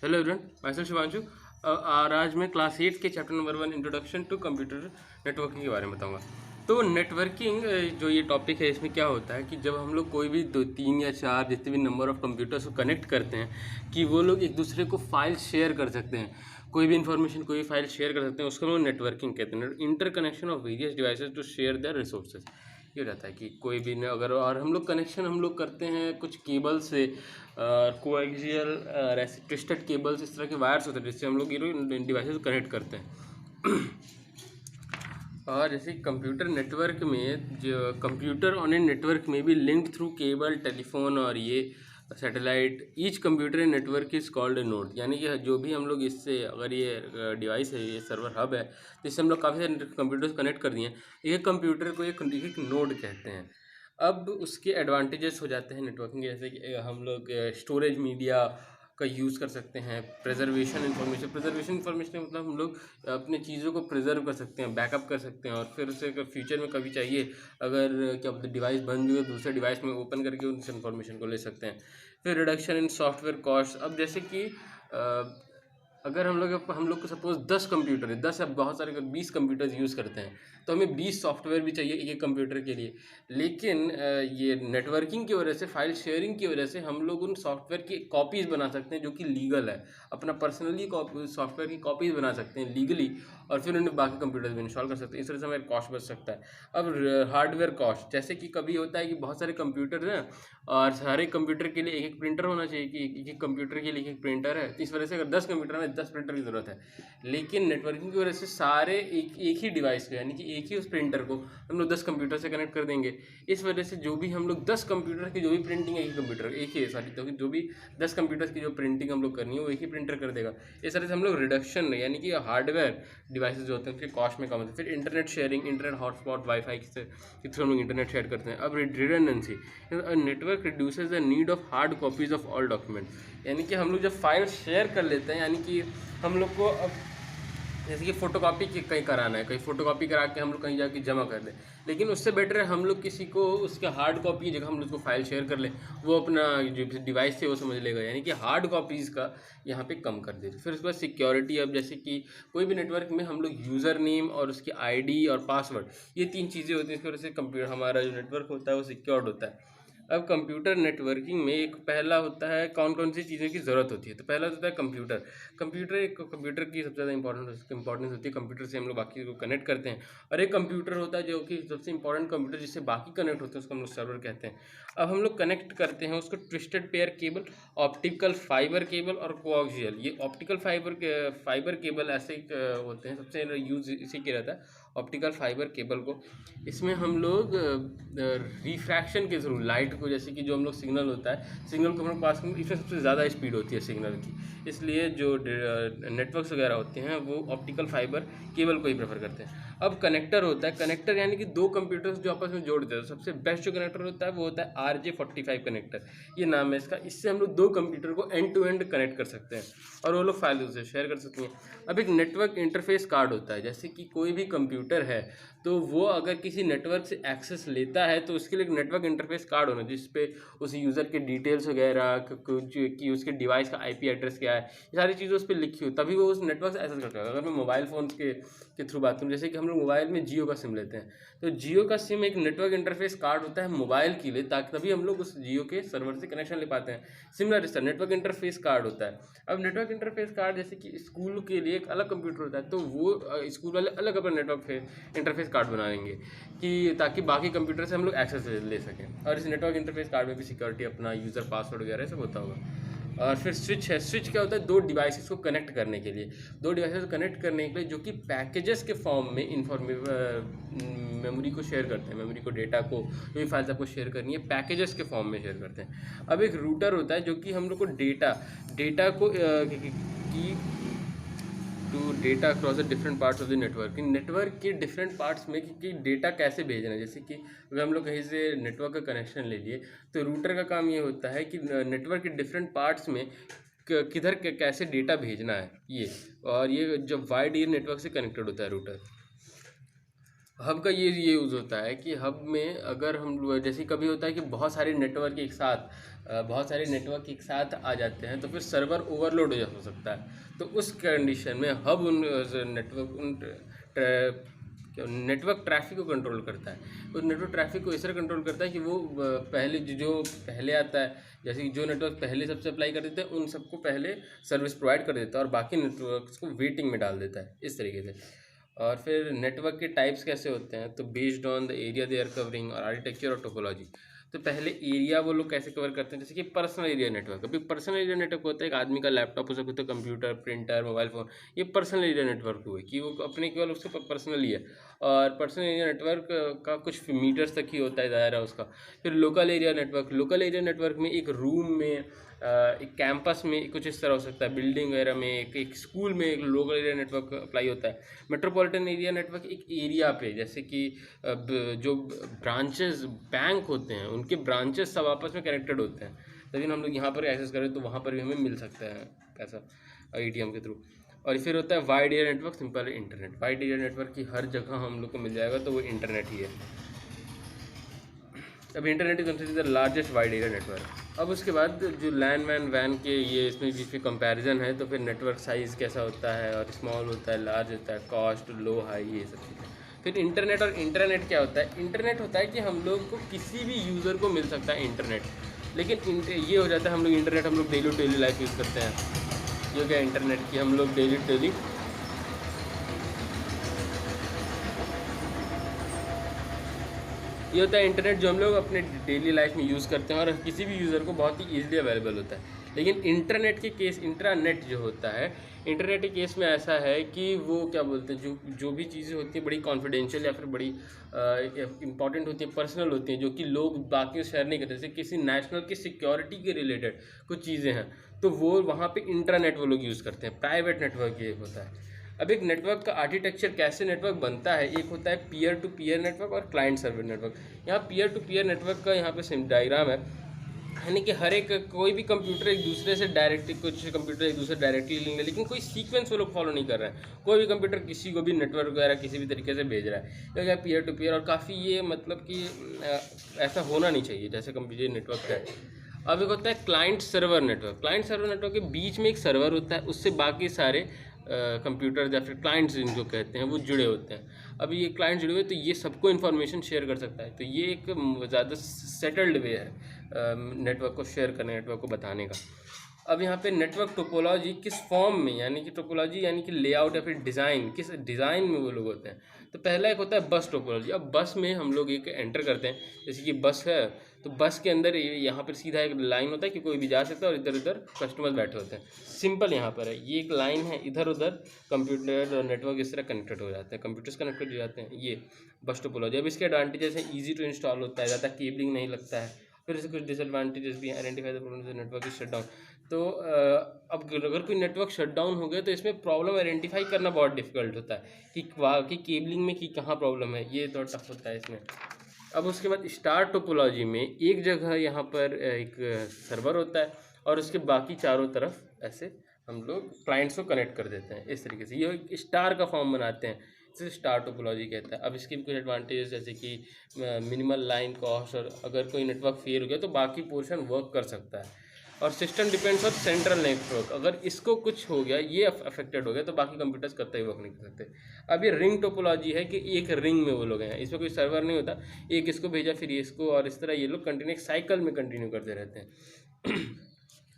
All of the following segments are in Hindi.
Hello everyone, myself Shivanshu. और आज मैं क्लास 8 के chapter number 1 introduction to computer networking के बारे में बताऊंगा। तो नेटवर्किंग जो ये टॉपिक है, इसमें क्या होता है कि जब हम लोग कोई भी 2 3 या 4 जितने भी नंबर ऑफ़ कंप्यूटर्स को कनेक्ट करते हैं कि वो लोग एक दूसरे को फाइल शेयर कर सकते हैं, कोई भी इन्फॉर्मेशन कोई भी फाइल शेयर कर सकते हैं, उसको हम लोग नेटवर्किंग कहते हैं। Interconnection of various devices to share their resources. ये रहता है कि कोई भी न अगर और हम लोग कनेक्शन हम लोग करते हैं कुछ केबल से, कोएक्सियल ऐसे ट्विस्टेड केबल्स, इस तरह के वायर्स होते हैं जिससे हम लोग ये डिवाइसेस कनेक्ट करते हैं। और जैसे कंप्यूटर नेटवर्क में जो कंप्यूटर ऑन ए नेटवर्क में भी लिंक्ड थ्रू केबल, टेलीफोन और ये satellite. Each computer in network is called a node. यानी कि जो भी हम लोग इससे अगर ये डिवाइस है, ये सर्वर हब है, जिससे हम लोग काफ़ी सारे कंप्यूटर्स कनेक्ट कर दिए हैं, एक कंप्यूटर को एक नोड कहते हैं। अब उसके एडवांटेजेस हो जाते हैं नेटवर्किंग, जैसे कि हम लोग स्टोरेज मीडिया का यूज़ कर सकते हैं, प्रिजर्वेशन इन्फॉर्मेशन मतलब हम लोग अपने चीज़ों को प्रिजर्व कर सकते हैं, बैकअप कर सकते हैं, और फिर उसे फ्यूचर में कभी चाहिए अगर क्या बोलते डिवाइस बंद हुई है दूसरे डिवाइस में ओपन करके उस इन्फॉर्मेशन को ले सकते हैं। फिर रिडक्शन इन सॉफ्टवेयर कॉस्ट। अब जैसे कि अगर हम लोग को सपोज 10 कंप्यूटर है, 10 या बहुत सारे 20 कंप्यूटर्स यूज़ करते हैं, तो हमें 20 सॉफ्टवेयर भी चाहिए एक कंप्यूटर के लिए। लेकिन ये नेटवर्किंग की वजह से, फाइल शेयरिंग की वजह से हम लोग उन सॉफ्टवेयर की कॉपीज़ बना सकते हैं जो कि लीगल है। अपना पर्सनली सॉफ्टवेयर की कॉपीज़ बना सकते हैं लीगली, और फिर उन्हें बाकी कंप्यूटर्स में इंस्टॉल कर सकते हैं। इस तरह से हमारे कॉस्ट बच सकता है। अब हार्डवेयर कॉस्ट, जैसे कि कभी होता है कि बहुत सारे कंप्यूटर हैं और सारे कंप्यूटर के लिए एक एक प्रिंटर होना चाहिए, कि एक एक कंप्यूटर के लिए एक प्रिंटर है, तो इस वजह से अगर 10 कंप्यूटर में 10 प्रिंटर की ज़रूरत है। लेकिन नेटवर्किंग की वजह से सारे एक ही डिवाइस को, यानी कि एक ही उस प्रिंटर को हम लोग 10 कंप्यूटर से कनेक्ट कर देंगे। इस वजह से जो भी हम लोग 10 कंप्यूटर की जो भी प्रिंटिंग है, एक ही कंप्यूटर एक ही सॉरी तो जो भी 10 कंप्यूटर्स की जो प्रिंटिंग हम लोग करनी है वो एक ही प्रिंटर कर देगा। इस तरह से हम लोग रिडक्शन, यानी कि हार्डवेयर डिवाइसेज जो होते हैं उसके कॉस्ट में कम होते हैं। फिर internet sharing, internet hotspot, wifi के थ्रू हम लोग इंटरनेट शेयर करते हैं। अब redundancy, network reduces the need of hard copies of all document. यानी कि हम लोग जब फाइल शेयर कर लेते हैं, यानी कि हम लोग को अब जैसे कि फ़ोटोकॉपी कहीं कराना है, कहीं फ़ोटोकॉपी करा के हम लोग कहीं जाके जमा कर दें, लेकिन उससे बेटर है हम लोग किसी को उसके हार्ड कॉपी की जगह हम लोग उसको फाइल शेयर कर लें, वो अपना जो डिवाइस से वो समझ लेगा। यानी कि हार्ड कॉपीज़ का यहाँ पे कम कर देते। फिर उसके बाद सिक्योरिटी। अब जैसे कि कोई भी नेटवर्क में हम लोग यूज़र नेम और उसकी आईडी और पासवर्ड, ये 3 चीज़ें होती हैं। इसकी वजह से कंप्यूटर, हमारा जो नेटवर्क होता है वो सिक्योर्ड होता है। अब कंप्यूटर नेटवर्किंग में एक पहला होता है कौन कौन सी चीज़ों की ज़रूरत होती है। तो पहला होता है कंप्यूटर। कंप्यूटर की सबसे ज़्यादा इंपॉर्टेंस होती है। कंप्यूटर से हम लोग बाकी को कनेक्ट करते हैं। और एक कंप्यूटर होता है जो कि सबसे इंपॉर्टेंट कंप्यूटर जिससे बाकी कनेक्ट होते हैं, उसको हम लोग सर्वर कहते हैं। अब हम लोग कनेक्ट करते हैं उसको twisted pair cable, optical fibre cable और कोएक्सियल। ये ऑप्टिकल फाइबर केबल ऐसे होते हैं, सबसे यूज़ इसी के रहता है ऑप्टिकल फाइबर केबल को। इसमें हम लोग रिफ्रैक्शन के थ्रू लाइट को, जैसे कि जो हम लोग सिग्नल होता है, सिग्नल को हम लोग पास में, इसमें सबसे ज़्यादा स्पीड होती है सिग्नल की, इसलिए जो नेटवर्क्स वगैरह होते हैं वो ऑप्टिकल फाइबर केबल को ही प्रेफर करते हैं। अब कनेक्टर होता है। कनेक्टर यानी कि 2 कंप्यूटर्स जो आपस में जोड़ देते हैं। सबसे बेस्ट जो कनेक्टर होता है वो होता है RJ45 कनेक्टर, ये नाम है इसका। इससे हम लोग 2 कंप्यूटर को एंड टू एंड कनेक्ट कर सकते हैं और वो लोग फाइल उसे शेयर कर सकते हैं। अब एक नेटवर्क इंटरफेस कार्ड होता है। जैसे कि कोई भी कंप्यूटर है तो वो अगर किसी नेटवर्क से एक्सेस लेता है तो उसके लिए एक नेटवर्क इंटरफेस कार्ड होना, जिस पे उस यूज़र के डिटेल्स वगैरह, कुछ कि उसके डिवाइस का IP एड्रेस क्या है, ये सारी चीज़ें उस पर लिखी हो, तभी वो उस नेटवर्क से एक्सेस करता है। अगर मैं मोबाइल फ़ोन के थ्रू बात करूँ, जैसे कि हम लोग मोबाइल में जियो का सिम लेते हैं, तो जियो का सिम एक नेटवर्क इंटरफेस कार्ड होता है मोबाइल के लिए, ताकि तभी हम लोग उस जियो के सर्वर से कनेक्शन ले पाते हैं। सिमिलर इसका नेटवर्क इंटरफेस कार्ड होता है। अब नेटवर्क इंटरफेस कार्ड, जैसे कि स्कूल के लिए एक अलग कंप्यूटर होता है, तो वो स्कूल वाले अलग अपना नेटवर्क इंटरफेस कार्ड बनाएंगे कि ताकि बाकी कंप्यूटर से हम लोग एक्सेस ले सकें। और इस नेटवर्क इंटरफेस कार्ड में भी सिक्योरिटी, अपना यूज़र पासवर्ड वगैरह सब होता होगा। और फिर स्विच है। स्विच क्या होता है? 2 डिवाइसेस को कनेक्ट करने के लिए, 2 डिवाइसेस को कनेक्ट करने के लिए जो कि पैकेजेस के फॉर्म में मेमोरी को शेयर करते हैं, मेमोरी को, डेटा को, जो भी फाइल्स आपको शेयर करनी है पैकेजेस के फॉर्म में शेयर करते हैं। अब एक रूटर होता है जो कि हम लोग को डेटा को की to data across the different parts of the network. Network के डिफरेंट पार्ट्स में कि डेटा कैसे भेजना है। जैसे कि अगर हम लोग कहीं से नेटवर्क का कनेक्शन ले लिए, तो रूटर का काम ये होता है कि नेटवर्क के डिफरेंट पार्ट्स में किधर कैसे डेटा भेजना है ये, और ये जब वाइड एरिया नेटवर्क से कनेक्टेड होता है रूटर। हब का ये यूज़ होता है कि हब में अगर हम जैसे कभी होता है कि बहुत सारे नेटवर्क एक साथ आ जाते हैं, तो फिर सर्वर ओवरलोड हो सकता है। तो उस कंडीशन में हब उन नेटवर्क ट्रैफिक को कंट्रोल करता है। उस नेटवर्क ट्रैफिक को इस तरह कंट्रोल करता है कि वो पहले जो पहले आता है, जैसे कि जो नेटवर्क पहले सबसे अप्लाई कर देते हैं उन सबको पहले सर्विस प्रोवाइड कर देता है, और बाकी नेटवर्क्स को वेटिंग में डाल देता है इस तरीके से। और फिर नेटवर्क के टाइप्स कैसे होते हैं, तो based on the area they are covering और आर्किटेक्चर और टोपोलॉजी। तो पहले एरिया वो लोग कैसे कवर करते हैं, जैसे कि पर्सनल एरिया नेटवर्क। अभी पर्सनल एरिया नेटवर्क होता है एक आदमी का लैपटॉप हो सकता है, कंप्यूटर, प्रिंटर, मोबाइल फ़ोन, ये पर्सनल एरिया नेटवर्क हुए कि वो अपने केवल उसके पर्सनल ही है। और पर्सनल एरिया नेटवर्क का कुछ मीटर्स तक ही होता है दायरा उसका। फिर लोकल एरिया नेटवर्क में एक रूम में, एक कैंपस में कुछ इस तरह हो सकता है, बिल्डिंग वगैरह में, एक स्कूल में एक लोकल एरिया नेटवर्क अप्लाई होता है। मेट्रोपॉलिटन एरिया नेटवर्क एक एरिया पे, जैसे कि जो ब्रांचेस बैंक होते हैं उनके ब्रांचेस सब आपस में कनेक्टेड होते हैं, लेकिन हम लोग यहाँ पर एक्सेस करें तो वहाँ पर भी हमें मिल सकता है पैसा ATM के थ्रू। और फिर होता है wide area network, simple internet. Wide area network की हर जगह हम लोग को मिल जाएगा, तो वो इंटरनेट ही है। अब internet is considered the largest wide area network. अब उसके बाद जो लैन वैन के ये इसमें बीच में कंपैरिजन है, तो फिर नेटवर्क साइज़ कैसा होता है, और स्मॉल होता है, लार्ज होता है, कॉस्ट, लो, हाई, ये सब चीज़ें। फिर इंटरनेट और इंटरनेट क्या होता है, इंटरनेट होता है कि हम लोग को किसी भी यूज़र को मिल सकता है इंटरनेट, लेकिन ये हो जाता है हम लोग इंटरनेट हम लोग डेली लाइफ यूज़ करते हैं। जो क्या इंटरनेट की हम लोग डेली ये होता है इंटरनेट जो हम लोग अपने डेली लाइफ में यूज़ करते हैं और किसी भी यूज़र को बहुत ही ईजिली अवेलेबल होता है। लेकिन इंटरनेट के केस, इंट्रानेट जो होता है, इंटरनेट के केस में ऐसा है कि वो क्या बोलते हैं, जो भी चीज़ें होती हैं बड़ी कॉन्फिडेंशियल या फिर बड़ी इंपॉर्टेंट होती हैं, पर्सनल होती हैं, जो कि लोग बाकी शेयर नहीं करते, जैसे किसी नेशनल की सिक्योरिटी के रिलेटेड कुछ चीज़ें हैं, तो वो वहाँ पे इंटरनेट वो लोग यूज़ करते हैं। प्राइवेट नेटवर्क ये होता है। अब एक नेटवर्क का आर्किटेक्चर कैसे नेटवर्क बनता है, एक होता है पीयर टू पीयर नेटवर्क और क्लाइंट सर्वर नेटवर्क। यहाँ पीयर टू पीयर नेटवर्क का यहाँ पे डायग्राम है, यानी कि हर एक कोई भी कंप्यूटर एक दूसरे से डायरेक्टली, कुछ कंप्यूटर एक दूसरे डायरेक्टली लेंगे, लेकिन कोई सीक्वेंस वो लोग फॉलो नहीं कर रहे हैं। कोई भी कंप्यूटर किसी को भी नेटवर्क वगैरह किसी भी तरीके से भेज रहा है, तो क्या पीयर टू पीयर, और काफ़ी ये मतलब कि ऐसा होना नहीं चाहिए जैसे कंप्यूटर नेटवर्क है। अब एक होता है client server network. Client server network के बीच में एक सर्वर होता है, उससे बाकी सारे कंप्यूटर या फिर क्लाइंट्स जिनको कहते हैं वो जुड़े होते हैं। अब ये क्लाइंट जुड़े हुए तो ये सबको इन्फॉर्मेशन शेयर कर सकता है, तो ये एक ज़्यादा सेटल्ड वे है नेटवर्क को शेयर करने, नेटवर्क को बताने का। अब यहाँ पे नेटवर्क टोपोलॉजी किस फॉर्म में, यानी कि टोपोलॉजी यानी कि लेआउट या फिर डिज़ाइन, किस डिज़ाइन में वो लोग होते हैं। तो पहला एक होता है बस टोपोलॉजी। अब बस में हम लोग एक एंटर करते हैं, जैसे कि बस है, तो बस के अंदर यहाँ पर सीधा एक लाइन होता है कि कोई भी जा सकता है और इधर उधर कस्टमर बैठे होते हैं। सिंपल यहाँ पर है, ये एक लाइन है, इधर उधर कंप्यूटर और नेटवर्क इस तरह कनेक्टेड हो जाते हैं, कंप्यूटर्स कनेक्टेड हो जाते हैं। ये बस टोपोलॉजी। अब इसके एडवांटेजेस हैं, ईजी टू इंस्टॉल होता है, ज़्यादा केबलिंग नहीं लगता है। फिर इसके कुछ डिसएडवांटेजेस भी हैं, identify the problem network is shut down. तो अब अगर कोई नेटवर्क शट डाउन हो गया तो इसमें प्रॉब्लम आइडेंटिफाई करना बहुत डिफिकल्ट होता है कि केबलिंग में कि कहाँ प्रॉब्लम है, ये थोड़ा टफ होता है इसमें। अब उसके बाद स्टार टोपोलॉजी में एक जगह यहाँ पर एक सर्वर होता है और उसके बाकी चारों तरफ ऐसे हम लोग क्लाइंट्स को कनेक्ट कर देते हैं इस तरीके से, ये एक स्टार का फॉर्म बनाते हैं, इसे स्टार टोपोलॉजी कहता है। अब इसके भी कुछ एडवांटेज जैसे कि मिनिमल लाइन कॉस्ट, और अगर कोई नेटवर्क फेल हो गया तो बाकी पोर्शन वर्क कर सकता है। और system depends on central network, अगर इसको कुछ हो गया, ये अफेक्टेड हो गया, तो बाकी कंप्यूटर्स कब तक वर्क नहीं कर सकते। अब ये रिंग टोपोलॉजी है कि एक रिंग में वो लोग हैं, इसमें कोई सर्वर नहीं होता, एक इसको भेजा फिर इसको, और इस तरह ये लोग कंटिन्यू साइकिल में कंटिन्यू करते रहते हैं।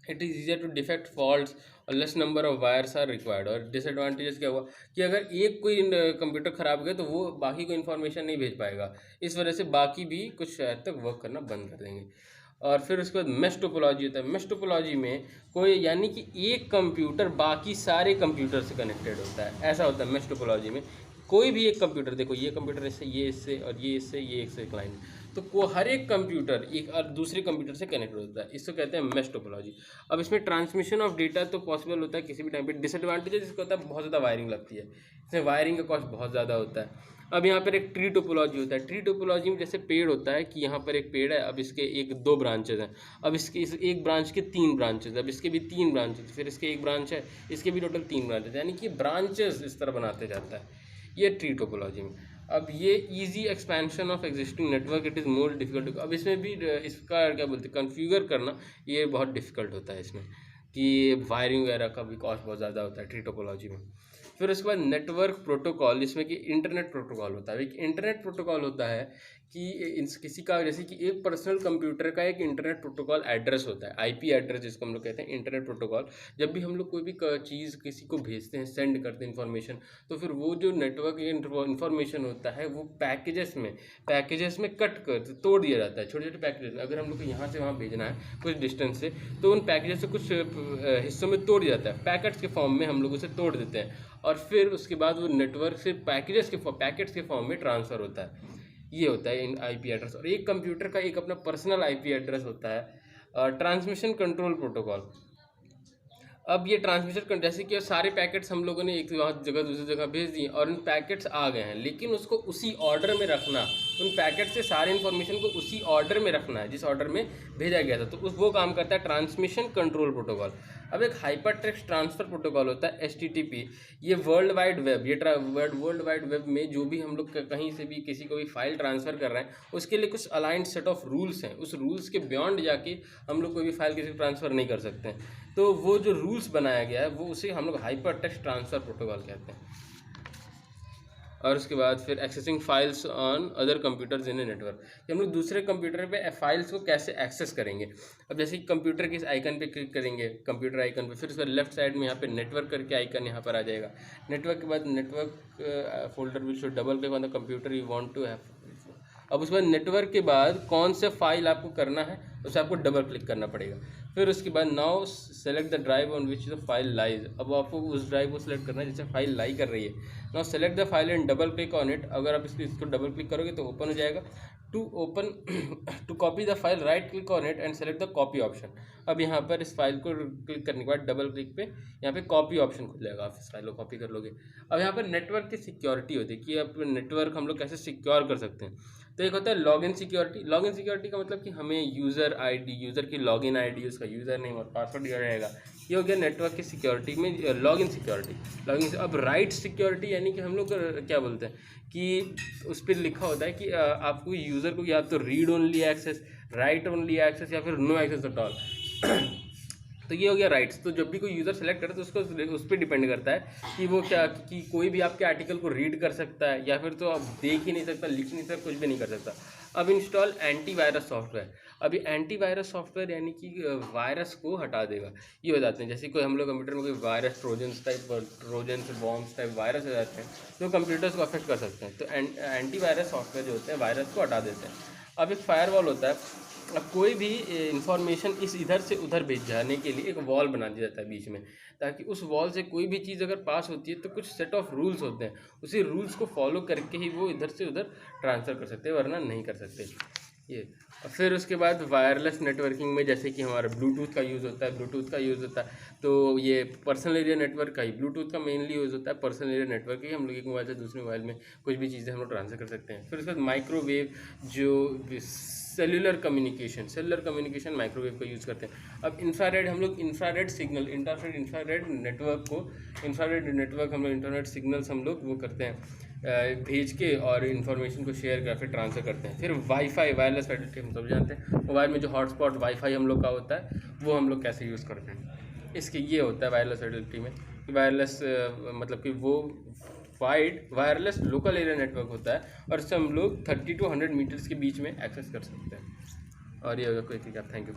It is easier to defect faults और less number of wires are required. और डिसएडवांटेजेस क्या हुआ कि अगर एक कोई कंप्यूटर ख़राब हो गया तो वो बाकी को इन्फॉर्मेशन नहीं भेज पाएगा, इस वजह से बाकी भी कुछ शायद तक वर्क करना बंद कर देंगे। और फिर उसके बाद मेश टोपोलॉजी होता है। मेश टोपोलॉजी में कोई यानी कि एक कंप्यूटर बाकी सारे कंप्यूटर से कनेक्टेड होता है, ऐसा होता है मेश टोपोलॉजी में। कोई भी एक कंप्यूटर, देखो ये कंप्यूटर इससे, ये इससे, और ये इससे, ये एक से क्लाइंट, तो हर एक कंप्यूटर एक और दूसरे कंप्यूटर से कनेक्ट होता है, इसको कहते हैं मेश टोपोलॉजी। अब इसमें ट्रांसमिशन ऑफ डेटा तो पॉसिबल होता है किसी भी टाइम पे। डिसएडवांटेज इसका होता है बहुत ज़्यादा वायरिंग लगती है, इसमें वायरिंग का कॉस्ट बहुत ज़्यादा होता है। अब यहाँ पर एक ट्री टोपोलॉजी होता है। ट्री टोपोलॉजी में जैसे पेड़ होता है कि यहाँ पर एक पेड़ है, अब इसके एक दो ब्रांचेज हैं, अब इसके इस एक ब्रांच के 3 ब्रांचेज, अब इसके भी 3 ब्रांचेज, फिर इसके एक ब्रांच है, इसके भी टोटल 3 ब्रांचेज, यानी कि ब्रांचेस इस तरह बनाते जाता है, ये ट्री टोपोलॉजी में। अब ये easy expansion of existing network it is more difficult. अब इसमें भी इसका क्या बोलते हैं कॉन्फ़िगर करना ये बहुत डिफिकल्ट होता है इसमें, कि वायरिंग वगैरह का भी कॉस्ट बहुत ज़्यादा होता है ट्री टोपोलॉजी में। फिर उसके बाद नेटवर्क प्रोटोकॉल, इसमें कि इंटरनेट प्रोटोकॉल होता है। एक इंटरनेट प्रोटोकॉल होता है कि किसी का जैसे कि एक पर्सनल कंप्यूटर का एक इंटरनेट प्रोटोकॉल एड्रेस होता है, आईपी एड्रेस जिसको हम लोग कहते हैं इंटरनेट प्रोटोकॉल। जब भी हम लोग कोई भी चीज़ किसी को भेजते हैं, सेंड करते हैं इन्फॉर्मेशन, तो फिर वो जो नेटवर्क इन्फॉर्मेशन होता है वो पैकेजेस में कट कर तोड़ दिया जाता है, छोटे छोटे पैकेजेस में। अगर हम लोग को यहाँ से वहाँ भेजना है कुछ डिस्टेंस से, तो उन पैकेजेस से कुछ हिस्सों में तोड़ दिया जाता है, पैकेट्स के फॉर्म में हम लोग उसे तोड़ देते हैं, और फिर उसके बाद वो नेटवर्क से पैकेट्स के फॉर्म में ट्रांसफ़र होता है। ये होता है इन आईपी एड्रेस। और एक कंप्यूटर का एक अपना पर्सनल आईपी एड्रेस होता है, ट्रांसमिशन कंट्रोल प्रोटोकॉल। अब ये ट्रांसमिशन जैसे कि सारे पैकेट्स हम लोगों ने एक जगह दूसरी जगह भेज दिए और उन पैकेट्स आ गए हैं, लेकिन उसको उसी ऑर्डर में रखना, उन पैकेट से सारे इन्फॉर्मेशन को उसी ऑर्डर में रखना है जिस ऑर्डर में भेजा गया था, तो वो काम करता है ट्रांसमिशन कंट्रोल प्रोटोकॉल। अब एक हाइपर टेक्स्ट ट्रांसफ़र प्रोटोकॉल होता है HTTP। ये वर्ल्ड वाइड वेब, ये वर्ल्ड वाइड वेब में जो भी हम लोग कहीं से भी किसी को भी फाइल ट्रांसफ़र कर रहे हैं, उसके लिए कुछ अलाइंड सेट ऑफ रूल्स हैं। उस रूल्स के बियॉन्ड जाके हम लोग कोई भी फाइल किसी को ट्रांसफ़र नहीं कर सकते हैं। तो वो जो रूल्स बनाया गया है वो उसे हम लोग हाइपर टेक्स्ट ट्रांसफ़र प्रोटोकॉल कहते हैं। और उसके बाद फिर accessing files on other computers in a network, कि हम लोग दूसरे कंप्यूटर पे फाइल्स को कैसे एक्सेस करेंगे। अब जैसे कि कंप्यूटर के इस आइकन पे क्लिक करेंगे, कंप्यूटर आइकन पे, फिर उसके लेफ्ट साइड में यहाँ पे नेटवर्क करके आइकन यहाँ पर आ जाएगा। नेटवर्क के बाद network folder will show double click on the computer you want to have. अब उसके बाद नेटवर्क के बाद कौन से फाइल आपको करना है उसे आपको डबल क्लिक करना पड़ेगा। फिर उसके बाद now select the drive on which the file lies. अब आपको उस ड्राइव को सिलेक्ट करना है जिससे फाइल लाई कर रही है। Now select the file and double click on it. अगर आप इसको डबल क्लिक करोगे तो ओपन हो जाएगा। To copy the file right click on it and select the copy option. अब यहाँ पर इस फाइल को क्लिक करने के बाद डबल क्लिक पे यहाँ पे कॉपी ऑप्शन खुल जाएगा, आप इस फाइल को कॉपी कर लोगे। अब यहाँ पर नेटवर्क की सिक्योरिटी होती है कि अपने नेटवर्क हम लोग कैसे सिक्योर कर सकते हैं। तो एक होता है लॉगिन सिक्योरिटी। लॉगिन सिक्योरिटी का मतलब कि हमें यूज़र की लॉगिन आईडी, उसका यूज़र नेम और पासवर्ड दिया जाएगा। ये हो गया नेटवर्क की सिक्योरिटी में लॉगिन सिक्योरिटी। अब राइट सिक्योरिटी यानी कि हम लोग क्या बोलते हैं कि उस पर लिखा होता है कि आपको यूज़र को या तो read only access, write only access या फिर नो एक्सेस एट ऑल। तो ये हो गया राइट्स। तो जब भी कोई यूज़र सेलेक्ट करे तो उसको उस पर डिपेंड करता है कि वो क्या, कि कोई भी आपके आर्टिकल को रीड कर सकता है या फिर तो आप देख ही नहीं सकता, लिख नहीं सकता, कुछ भी नहीं कर सकता। अब इंस्टॉल एंटीवायरस सॉफ्टवेयर। अभी एंटीवायरस सॉफ्टवेयर यानी कि वायरस को हटा देगा। ये हो जाते हैं जैसे कोई हम लोग कंप्यूटर में कोई virus trojans bombs type virus हो जाते हैं जो कंप्यूटर्स को अफेक्ट कर सकते हैं, तो एंटीवायरस सॉफ्टवेयर जो होते हैं वायरस को हटा देते हैं। अब एक फायरवॉल होता है। अब कोई भी इंफॉर्मेशन इस इधर से उधर भेज जाने के लिए एक वॉल बना दिया जाता है बीच में, ताकि उस वॉल से कोई भी चीज़ अगर पास होती है तो कुछ सेट ऑफ रूल्स होते हैं, उसी रूल्स को फॉलो करके ही वो इधर से उधर ट्रांसफ़र कर सकते हैं, वरना नहीं कर सकते ये। फिर उसके बाद वायरलेस नेटवर्किंग में जैसे कि हमारा ब्लूटूथ का यूज़ होता है, तो ये पर्सनल एरिया नेटवर्क का ही ब्लूटूथ का मेनली यूज़ होता है। पर्सनल एरिया नेटवर्क ही हम लोग एक मोबाइल से दूसरे मोबाइल में कुछ भी चीज़ें हम लोग ट्रांसफ़र कर सकते हैं। फिर उसके बाद माइक्रोवेव, जो सेलुलर कम्युनिकेशन माइक्रोवेव का यूज़ करते हैं। अब इंफ्रारेड, हम लोग इंफ्रारेड नेटवर्क हम लोग इंटरनेट सिग्नल्स हम लोग वो करते हैं, भेज के और इन्फॉर्मेशन को शेयर कर फिर ट्रांसफ़र करते हैं। फिर वाईफाई, वायरलेस फैसिलिटी हम सब जानते हैं, मोबाइल में जो हॉटस्पॉट वाईफाई हम लोग का होता है वो हम लोग कैसे यूज़ करते हैं। इसके ये होता है वायरलेस फैसिलिटी में, वायरलेस मतलब कि वो वायरलेस लोकल एरिया नेटवर्क होता है और इससे हम लोग 30 to 100 मीटर्स के बीच में एक्सेस कर सकते हैं। और ये होगा कोई ठीक है। Thank you.